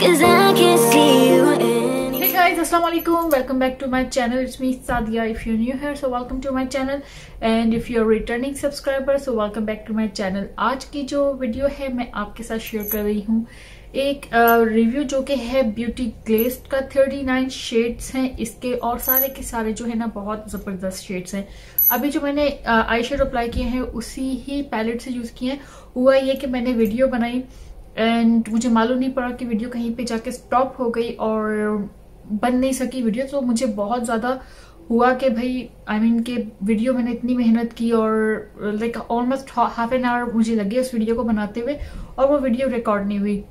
'cause I can see you in. Hey guys, assalamu alaikum. Welcome back to my channel. It's me Sadia. If you're new here, so welcome to my channel, and if you're returning subscriber, so welcome back to my channel. आज की जो video है मैं आपके साथ share कर रही हूँ एक रिव्यू जो कि है ब्यूटी ग्लेज्ड का। 39 शेड्स हैं इसके और सारे के सारे जो है ना बहुत जबरदस्त शेड्स हैं। अभी जो मैंने आई शेडो अप्लाई किए हैं उसी ही पैलेट से यूज किए हैं। हुआ ये कि मैंने वीडियो बनाई एंड मुझे मालूम नहीं पड़ा कि वीडियो कहीं पे जाके स्टॉप हो गई और बन नहीं सकी वीडियो। तो मुझे बहुत ज्यादा हुआ कि भाई के वीडियो मैंने इतनी मेहनत की और like almost half an hour मुझे लगे उस वीडियो को बनाते हुए और वो वीडियो रिकॉर्ड नहीं हुई।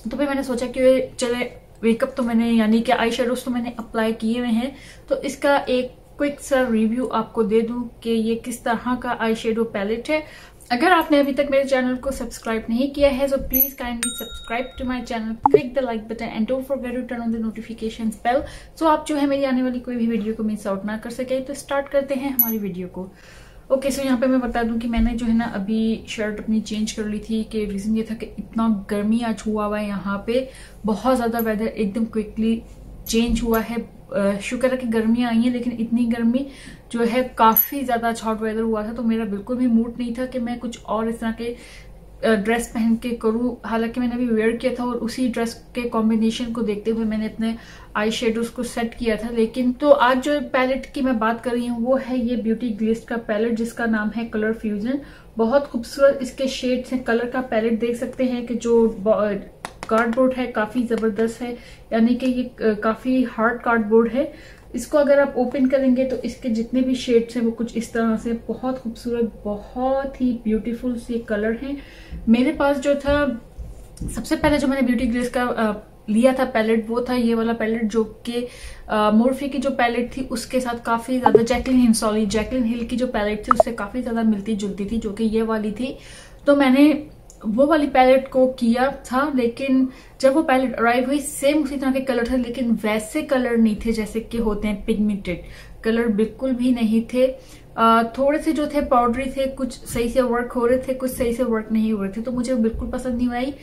तो फिर मैंने सोचा कि चले मेकअप तो मैंने यानी कि आई शेडोज तो मैंने अप्लाई किए हुए हैं, तो इसका एक क्विक सा रिव्यू आपको दे दूं कि ये किस तरह का आई शेडो पैलेट है। अगर आपने अभी तक मेरे चैनल को सब्सक्राइब नहीं किया है तो please kindly subscribe to my channel, click the like button and don't forget to turn on the notification bell so आप जो है मेरी आने वाली कोई भी वीडियो को मिस आउट ना कर सके। तो स्टार्ट करते हैं हमारी वीडियो को। ओके सो यहाँ पे मैं बता दूं कि मैंने जो है ना अभी शर्ट अपनी चेंज कर ली थी कि रीजन ये था कि इतना गर्मी आज हुआ हुआ है यहाँ पे, बहुत ज्यादा वेदर एकदम क्विकली चेंज हुआ है। शुक्र है कि गर्मियां आई हैं, लेकिन इतनी गर्मी जो है काफी ज्यादा अच्छा हॉट वेदर हुआ था तो मेरा बिल्कुल भी मूड नहीं था कि मैं कुछ और इस तरह के ड्रेस पहन के करूं। हालांकि मैंने अभी वेयर किया था और उसी ड्रेस के कॉम्बिनेशन को देखते हुए मैंने अपने आई शेडोज को सेट किया था। लेकिन तो आज जो पैलेट की मैं बात कर रही हूँ वो है ये ब्यूटी ग्लेज्ड का पैलेट जिसका नाम है कलर फ्यूजन। बहुत खूबसूरत इसके शेड्स हैं। कलर का पैलेट देख सकते हैं कि जो कार्डबोर्ड है काफी जबरदस्त है, यानी कि ये काफी हार्ड कार्डबोर्ड है। इसको अगर आप ओपन करेंगे तो इसके जितने भी शेड्स हैं वो कुछ इस तरह से बहुत खूबसूरत, बहुत ही ब्यूटीफुल से कलर हैं। मेरे पास जो था सबसे पहले जो मैंने ब्यूटी ग्लेज का लिया था पैलेट वो था ये वाला पैलेट जो कि मोरफी की जो पैलेट थी उसके साथ काफी ज्यादा जैकलिन हिल की जो पैलेट थी उससे काफी ज्यादा मिलती जुलती थी, जो कि ये वाली थी। तो मैंने वो वाली पैलेट को किया था, लेकिन जब वो पैलेट अराइव हुई सेम उसी तरह के कलर थे, लेकिन वैसे कलर नहीं थे जैसे कि होते हैं पिगमेंटेड कलर, बिल्कुल भी नहीं थे। थोड़े से जो थे पाउडरी थे, कुछ सही से वर्क हो रहे थे, कुछ सही से वर्क नहीं हो रहे थे, तो मुझे बिल्कुल पसंद नहीं आई।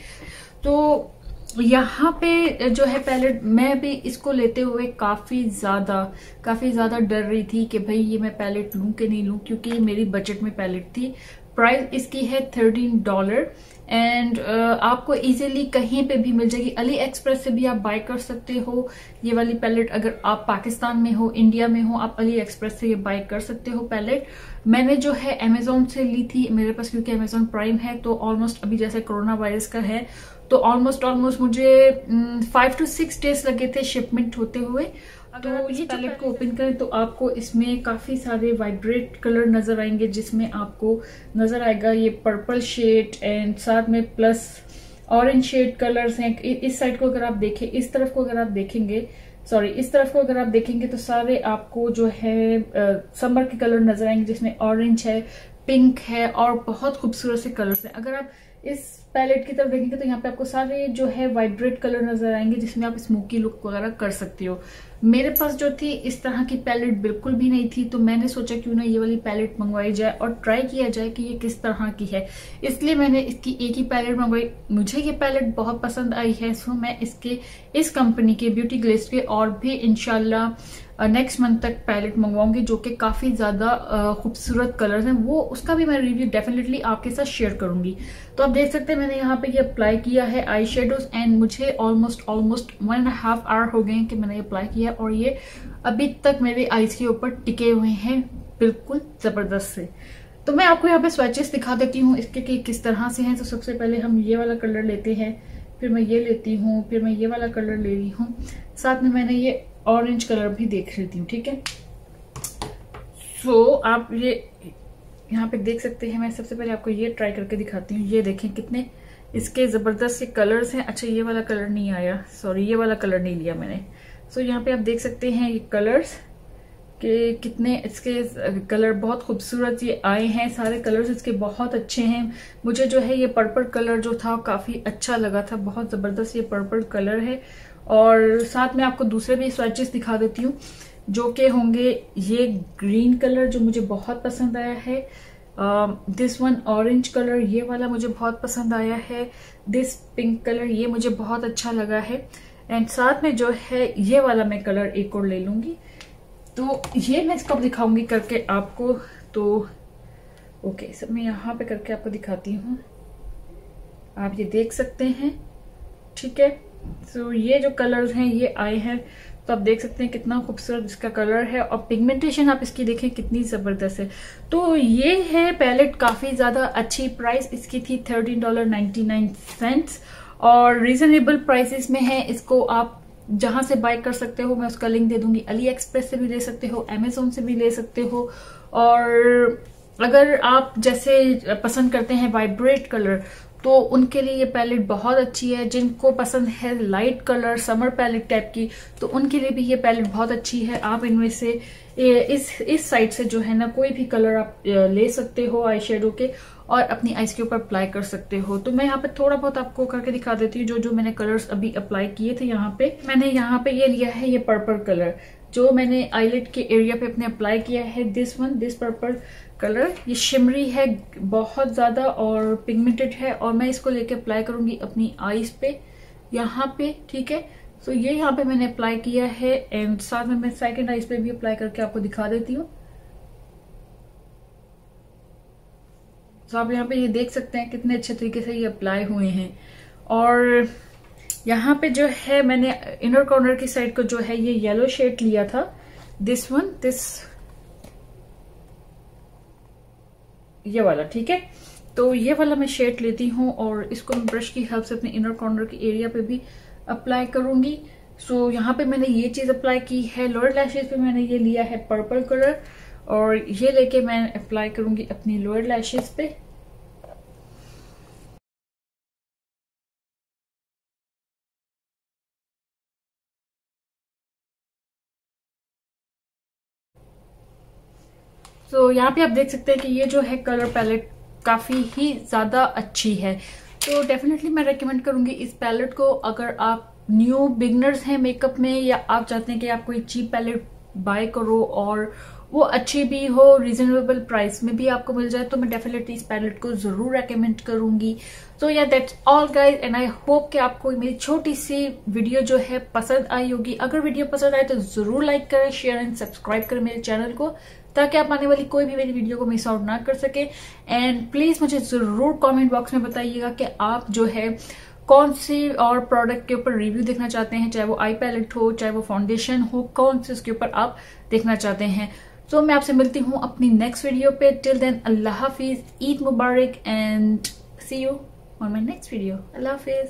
तो यहाँ पे जो है पैलेट मैं भी इसको लेते हुए काफी ज्यादा डर रही थी कि भाई ये मैं पैलेट लूं कि नहीं लूं, क्योंकि मेरी बजट में पैलेट थी। प्राइस इसकी है $13 एंड आपको इजीली कहीं पे भी मिल जाएगी। अली एक्सप्रेस से भी आप बाय कर सकते हो ये वाली पैलेट। अगर आप पाकिस्तान में हो, इंडिया में हो, आप अली एक्सप्रेस से ये बाय कर सकते हो पैलेट। मैंने जो है अमेजोन से ली थी मेरे पास, क्योंकि अमेजोन प्राइम है तो ऑलमोस्ट अभी जैसे कोरोना वायरस का है तो ऑलमोस्ट मुझे 5 to 6 डेज लगे थे शिपमेंट होते हुए। तो ये पैलेट को ओपन करें तो आपको इसमें काफी सारे वाइब्रेट कलर नजर आएंगे, जिसमें आपको नजर आएगा ये पर्पल शेड एंड साथ में प्लस ऑरेंज शेड कलर्स हैं। इस साइड को अगर आप देखें, इस तरफ को अगर आप देखेंगे तो सारे आपको जो है समर के कलर नजर आएंगे, जिसमें ऑरेंज है, पिंक है और बहुत खूबसूरत से कलर्स हैं। अगर आप इस पैलेट की तरफ देखेंगे तो यहाँ पे आपको सारे जो है वाइब्रेट कलर नजर आएंगे, जिसमें आप स्मोकी लुक वगैरह कर सकते हो। मेरे पास जो थी इस तरह की पैलेट बिल्कुल भी नहीं थी, तो मैंने सोचा क्यों ना ये वाली पैलेट मंगवाई जाए और ट्राई किया जाए कि ये किस तरह की है। इसलिए मैंने इसकी एक ही पैलेट मंगवाई। मुझे ये पैलेट बहुत पसंद आई है, सो मैं इस कंपनी के ब्यूटी ग्लेज्ड के और भी इंशाल्लाह नेक्स्ट मंथ तक पैलेट मंगवाऊंगी, जो कि काफी ज्यादा खूबसूरत कलर्स हैं। वो उसका भी मैं रिव्यू डेफिनेटली आपके साथ शेयर करूंगी। तो आप देख सकते हैं मैंने यहाँ पे ये अप्लाई किया है आई शेडोज एंड मुझे ऑलमोस्ट 1.5 आवर हो गए कि मैंने अप्लाई किया और ये अभी तक मेरे आईज के ऊपर टिके हुए हैं बिल्कुल जबरदस्त से। तो मैं आपको यहाँ पे स्वैचेस दिखा देती हूँ इसके कि किस तरह से हैं। तो सबसे पहले हम ये वाला कलर लेते हैं, फिर मैं ये लेती हूँ, फिर मैं ये वाला कलर ले रही हूँ, साथ में मैंने ये ऑरेंज कलर भी देख लेती हूँ, ठीक है। सो आप ये यहाँ पे देख सकते हैं। मैं सबसे पहले आपको ये ट्राई करके दिखाती हूँ। ये देखें कितने इसके जबरदस्त से कलर्स हैं। अच्छा ये वाला कलर नहीं आया, सॉरी ये वाला कलर नहीं लिया मैंने। सो यहाँ पे आप देख सकते हैं ये कलर्स कि कितने इसके कलर बहुत खूबसूरत ये आए हैं। सारे कलर्स इसके बहुत अच्छे हैं। मुझे जो है ये पर्पल कलर जो था काफी अच्छा लगा था, बहुत जबरदस्त ये पर्पल कलर है। और साथ में आपको दूसरे भी स्वैचेस दिखा देती हूँ जो कि होंगे ये ग्रीन कलर जो मुझे बहुत पसंद आया है। दिस वन ऑरेंज कलर, ये वाला मुझे बहुत पसंद आया है। दिस पिंक कलर, ये मुझे बहुत अच्छा लगा है। एंड साथ में जो है ये वाला मैं कलर एक और ले लूंगी। तो ये मैं कब दिखाऊंगी करके आपको, तो ओके सब मैं यहाँ पे करके आपको दिखाती हूँ। आप ये देख सकते हैं, ठीक है। तो ये जो कलर्स हैं ये आए हैं, तो आप देख सकते हैं कितना खूबसूरत इसका कलर है। और पिगमेंटेशन आप इसकी देखें कितनी जबरदस्त है। तो ये है पैलेट, काफी ज्यादा अच्छी प्राइस इसकी थी, $13.99 और रीजनेबल प्राइसेस में है। इसको आप जहां से बाय कर सकते हो मैं उसका लिंक दे दूंगी। अली एक्सप्रेस से भी ले सकते हो, अमेजोन से भी ले सकते हो। और अगर आप जैसे पसंद करते हैं वाइब्रेट कलर, तो उनके लिए ये पैलेट बहुत अच्छी है। जिनको पसंद है light colour, summer palette type की, तो उनके लिए भी ये पैलेट बहुत अच्छी है। आप इनमें से इस साइड से जो है ना कोई भी कलर आप ले सकते हो आई शेडो के, और अपनी आईज के ऊपर अप्लाई कर सकते हो। तो मैं यहाँ पे थोड़ा बहुत आपको करके दिखा देती हूँ। जो जो मैंने कलर्स अभी अप्लाई किए थे, यहाँ पे मैंने यहाँ पे ये लिया है, ये पर्पल कलर जो मैंने आईलिड के एरिया पे अपने अप्लाई किया है। दिस पर्पल कलर, ये शिमरी है बहुत ज्यादा और पिगमेंटेड है, और मैं इसको लेके अप्लाई करूंगी अपनी आईज पे यहाँ पे, ठीक है। तो ये यहाँ पे मैंने अप्लाई किया है। एंड साथ में मैं सेकंड आईज पे भी अप्लाई करके आपको दिखा देती हूँ। तो आप यहाँ पे ये देख सकते हैं कितने अच्छे तरीके से ये अप्लाई हुए हैं। और यहाँ पे जो है मैंने इनर कॉर्नर की साइड को जो है ये येलो शेड लिया था, ये वाला, ठीक है। तो ये वाला मैं शेड लेती हूँ और इसको मैं ब्रश की हेल्प से अपने इनर कॉर्नर के एरिया पे भी अप्लाई करूंगी। सो यहाँ पे मैंने ये चीज अप्लाई की है। लोअर लैशेज पे मैंने ये लिया है पर्पल कलर, और ये लेके मैं अप्लाई करूंगी अपनी लोअर लैशेज पे। तो यहाँ पे आप देख सकते हैं कि ये जो है कलर पैलेट काफी ही ज्यादा अच्छी है। तो डेफिनेटली मैं रेकमेंड करूंगी इस पैलेट को। अगर आप न्यू बिगनर्स हैं मेकअप में, या आप चाहते हैं कि आप कोई चीप पैलेट बाय करो और वो अच्छी भी हो, रीजनेबल प्राइस में भी आपको मिल जाए, तो मैं डेफिनेटली इस पैलेट को जरूर रेकमेंड करूंगी। तो या that's all guys, and I hope कि आपको मेरी छोटी सी वीडियो जो है पसंद आई होगी। अगर वीडियो पसंद आए तो जरूर लाइक करें, शेयर एंड सब्सक्राइब करें मेरे चैनल को, ताकि आप आने वाली कोई भी मेरी वीडियो को मिस आउट ना कर सके। एंड प्लीज मुझे जरूर कमेंट बॉक्स में बताइएगा कि आप जो है कौन सी और प्रोडक्ट के ऊपर रिव्यू देखना चाहते हैं, चाहे वो आई पैलेट हो, चाहे वो फाउंडेशन हो, कौन से उसके ऊपर आप देखना चाहते हैं। तो मैं आपसे मिलती हूँ अपनी नेक्स्ट वीडियो पे। टिल देन अल्लाह हाफिज, ईद मुबारक, and see you on my next video. अल्लाह हाफिज।